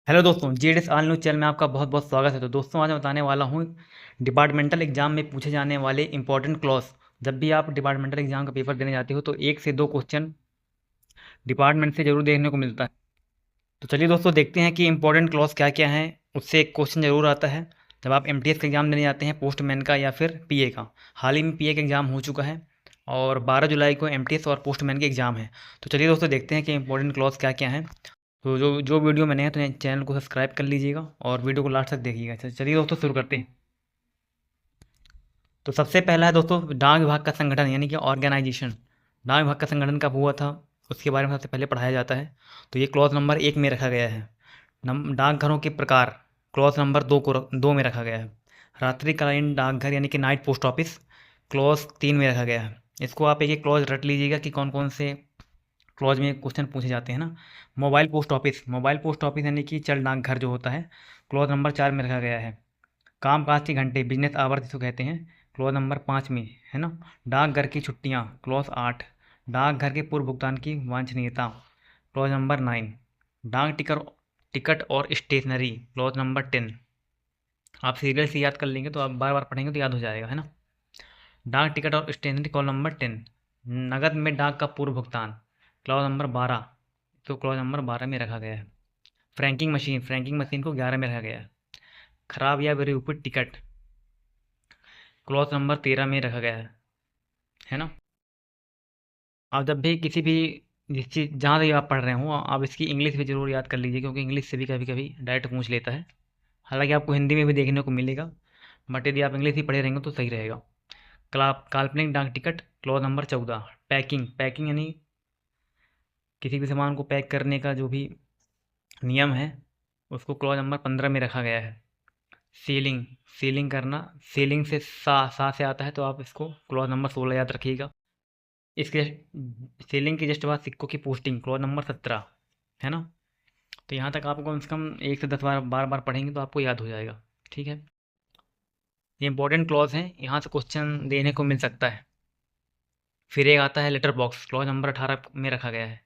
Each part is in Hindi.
हेलो दोस्तों, जीएस ऑल न्यूज़ चैनल में आपका बहुत बहुत स्वागत है। तो दोस्तों, आज मैं बताने वाला हूँ डिपार्टमेंटल एग्जाम में पूछे जाने वाले इंपॉर्टेंट क्लॉज। जब भी आप डिपार्टमेंटल एग्जाम का पेपर देने जाते हो तो एक से दो क्वेश्चन डिपार्टमेंट से जरूर देखने को मिलता है। तो चलिए दोस्तों, देखते हैं कि इंपॉर्टेंट क्लॉज क्या क्या हैं। उससे एक क्वेश्चन जरूर आता है जब आप एमटीएस का एग्ज़ाम देने जाते हैं, पोस्टमैन का या फिर पीए का। हाल ही में पीए का एग्ज़ाम हो चुका है और 12 जुलाई को एमटीएस और पोस्टमैन के एग्ज़ाम है। तो चलिए दोस्तों, देखते हैं कि इंपॉर्टेंट क्लॉज क्या क्या हैं। तो जो जो वीडियो मैंने है तो चैनल को सब्सक्राइब कर लीजिएगा और वीडियो को लास्ट तक देखिएगा। चलिए दोस्तों, शुरू करते हैं। तो सबसे पहला है दोस्तों, डाक विभाग का संगठन यानी कि ऑर्गेनाइजेशन। डाक विभाग का संगठन कब हुआ था उसके बारे में सबसे पहले पढ़ाया जाता है। तो ये क्लॉज नंबर 1 में रखा गया है। डाकघरों के प्रकार क्लॉज नंबर 2 में रखा गया है। रात्रिकालीन डाकघर यानी कि नाइट पोस्ट ऑफिस क्लॉज 3 में रखा गया है। इसको आप एक एक क्लॉज रट लीजिएगा कि कौन कौन से क्लॉज में क्वेश्चन पूछे जाते हैं ना। मोबाइल पोस्ट ऑफिस यानी कि चल डाकघर जो होता है, क्लॉज नंबर 4 में रखा गया है। कामकाज के घंटे बिजनेस आवर्स जिसको कहते हैं, क्लॉज नंबर 5 में है ना। डाकघर की छुट्टियां क्लॉज 8। डाकघर के पूर्व भुगतान की वांछनीयता क्लॉज नंबर 9। डाक टिकट टिकट और स्टेशनरी क्लॉज नंबर 10। आप सीरियल से याद कर लेंगे तो आप बार बार पढ़ेंगे तो याद हो जाएगा, है ना। डाक टिकट और स्टेशनरी क्लॉज नंबर 10। नगद में डाक का पूर्व भुगतान क्लॉज नंबर 12। तो क्लॉज नंबर 12 में रखा गया है। फ्रैंकिंग मशीन को 11 में रखा गया है। खराब या विरूपित टिकट क्लॉज नंबर 13 में रखा गया है ना। आप जब भी किसी भी जिस चीज़ जहाँ से आप पढ़ रहे हो आप इसकी इंग्लिश भी ज़रूर याद कर लीजिए, क्योंकि इंग्लिश से भी कभी कभी डायरेक्ट पूछ लेता है। हालांकि आपको हिंदी में भी देखने को मिलेगा, बट यदि आप इंग्लिश ही पढ़े रहेंगे तो सही रहेगा। काल्पनिक डाक टिकट क्लॉज नंबर 14। पैकिंग यानी किसी भी सामान को पैक करने का जो भी नियम है उसको क्लॉज नंबर 15 में रखा गया है। सीलिंग सीलिंग करना, सीलिंग से सा से आता है, तो आप इसको क्लॉज नंबर 16 याद रखिएगा। इसके सीलिंग के जस्ट बाद सिक्कों की पोस्टिंग क्लॉज नंबर 17 है ना। तो यहाँ तक आपको कम से कम 1 से 10 बार बार पढ़ेंगे तो आपको याद हो जाएगा। ठीक है, ये इंपॉर्टेंट क्लॉज हैं, यहाँ से क्वेश्चन देने को मिल सकता है। फिर एक आता है लेटर बॉक्स, क्लॉज नंबर 18 में रखा गया है।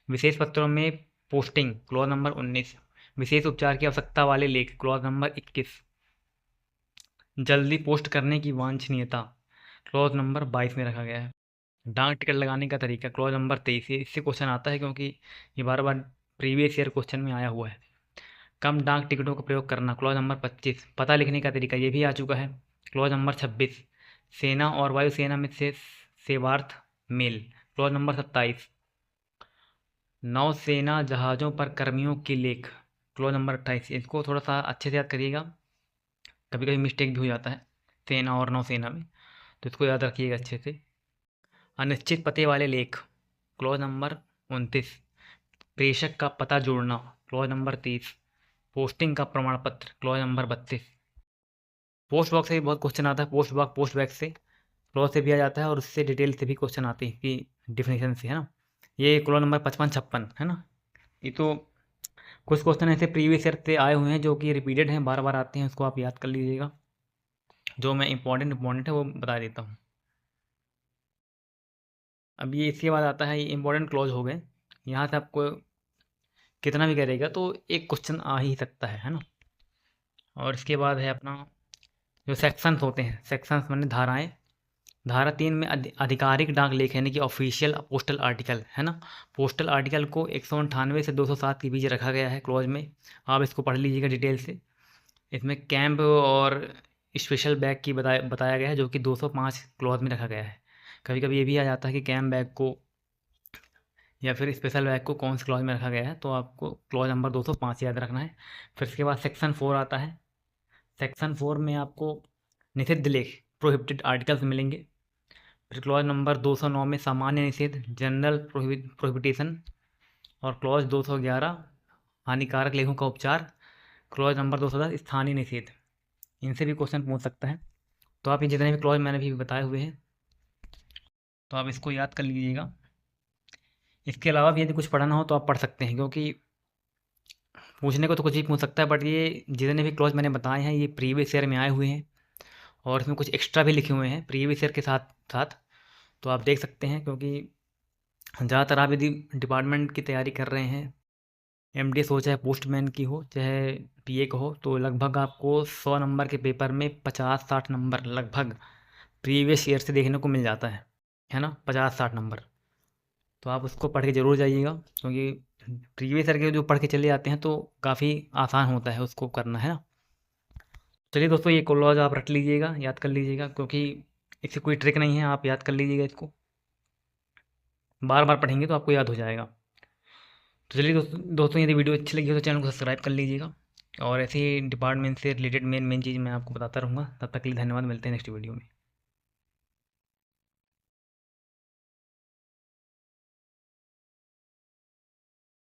विशेष पत्रों में पोस्टिंग क्लॉज नंबर 19। विशेष उपचार की आवश्यकता वाले लेख क्लॉज नंबर 21। जल्दी पोस्ट करने की वांछनीयता क्लॉज नंबर 22 में रखा गया है। डाक टिकट लगाने का तरीका क्लॉज नंबर 23। इससे क्वेश्चन आता है क्योंकि ये बार बार प्रीवियस ईयर क्वेश्चन में आया हुआ है। कम डाक टिकटों का प्रयोग करना क्लॉज नंबर 25। पता लिखने का तरीका ये भी आ चुका है, क्लॉज नंबर 26। सेना और वायुसेना में से सेवार्थ मेल क्लॉज नंबर 27। नौसेना जहाज़ों पर कर्मियों की लेख क्लॉज नंबर 28। इसको थोड़ा सा अच्छे से याद करिएगा, कभी कभी मिस्टेक भी हो जाता है सेना और नौसेना में, तो इसको याद रखिएगा अच्छे से। अनिश्चित पते वाले लेख क्लॉज नंबर 29। प्रेषक का पता जोड़ना क्लॉज नंबर 30। पोस्टिंग का प्रमाण पत्र क्लॉज नंबर 32। पोस्ट बॉक्स से भी बहुत क्वेश्चन आता है, पोस्ट बैग से क्लॉज से भी आ जाता है और उससे डिटेल से भी क्वेश्चन आते हैं कि डिफिनेशन से, है ना। ये क्लॉज नंबर 55-56 है ना। ये तो कुछ क्वेश्चन ऐसे प्रीवियस ईयर से आए हुए हैं जो कि रिपीटेड हैं, बार बार आते हैं, उसको आप याद कर लीजिएगा। जो मैं इंपॉर्टेंट है वो बता देता हूँ। अब ये इसके बाद आता है, ये इंपॉर्टेंट क्लॉज हो गए। यहाँ से आपको कितना भी करेगा तो एक क्वेश्चन आ ही सकता है ना। और इसके बाद है अपना जो सेक्शंस होते हैं, सेक्शंस माने धाराएं। धारा 3 में आधिकारिक डाक लेख यानी कि ऑफिशियल पोस्टल आर्टिकल है ना। पोस्टल आर्टिकल को 198 से 207 के बीच रखा गया है क्लॉज में। आप इसको पढ़ लीजिएगा डिटेल से। इसमें कैंप और स्पेशल बैग की बताया गया है, जो कि 205 क्लॉज में रखा गया है। कभी कभी ये भी आ जाता है कि कैंप बैग को या फिर स्पेशल बैग को कौन से क्लॉज में रखा गया है, तो आपको क्लॉज नंबर 205 याद रखना है। फिर इसके बाद सेक्शन 4 आता है। सेक्शन 4 में आपको निषिद्ध लेख प्रोहिबिटेड आर्टिकल्स मिलेंगे। फिर क्लॉज नंबर 209 में सामान्य निषेध जनरल प्रोहिबिटेशन। और क्लॉज 211 हानिकारक लेखों का उपचार। क्लॉज नंबर 210 स्थानीय निषेध। इनसे भी क्वेश्चन पूछ सकता है। तो आप ये जितने भी क्लॉज मैंने भी बताए हुए हैं तो आप इसको याद कर लीजिएगा। इसके अलावा भी यदि कुछ पढ़ना हो तो आप पढ़ सकते हैं, क्योंकि पूछने को तो कुछ भी पूछ सकता है, बट ये जितने भी क्लॉज मैंने बताए हैं ये प्रीवियस ईयर में आए हुए हैं और इसमें कुछ एक्स्ट्रा भी लिखे हुए हैं प्रीवियस ईयर के साथ साथ। तो आप देख सकते हैं, क्योंकि ज़्यादातर आप यदि डिपार्टमेंट की तैयारी कर रहे हैं एमडीएस हो चाहे पोस्टमैन की हो चाहे पीए का हो, तो लगभग आपको 100 नंबर के पेपर में 50-60 नंबर लगभग प्रीवियस ईयर से देखने को मिल जाता है ना, 50-60 नंबर। तो आप उसको पढ़ के ज़रूर जाइएगा, क्योंकि प्रीवियस ईयर के जो पढ़ के चले जाते हैं तो काफ़ी आसान होता है उसको करना, है ना। चलिए दोस्तों, ये क्लॉज आप रट लीजिएगा, याद कर लीजिएगा, क्योंकि इससे कोई ट्रिक नहीं है, आप याद कर लीजिएगा इसको, बार बार पढ़ेंगे तो आपको याद हो जाएगा। तो चलिए दोस्तों, यदि वीडियो अच्छी लगी हो तो चैनल को सब्सक्राइब कर लीजिएगा, और ऐसे ही डिपार्टमेंट से रिलेटेड मेन मेन चीज़ मैं आपको बताता रहूँगा। तब तक के लिए धन्यवाद, मिलते हैं नेक्स्ट वीडियो में।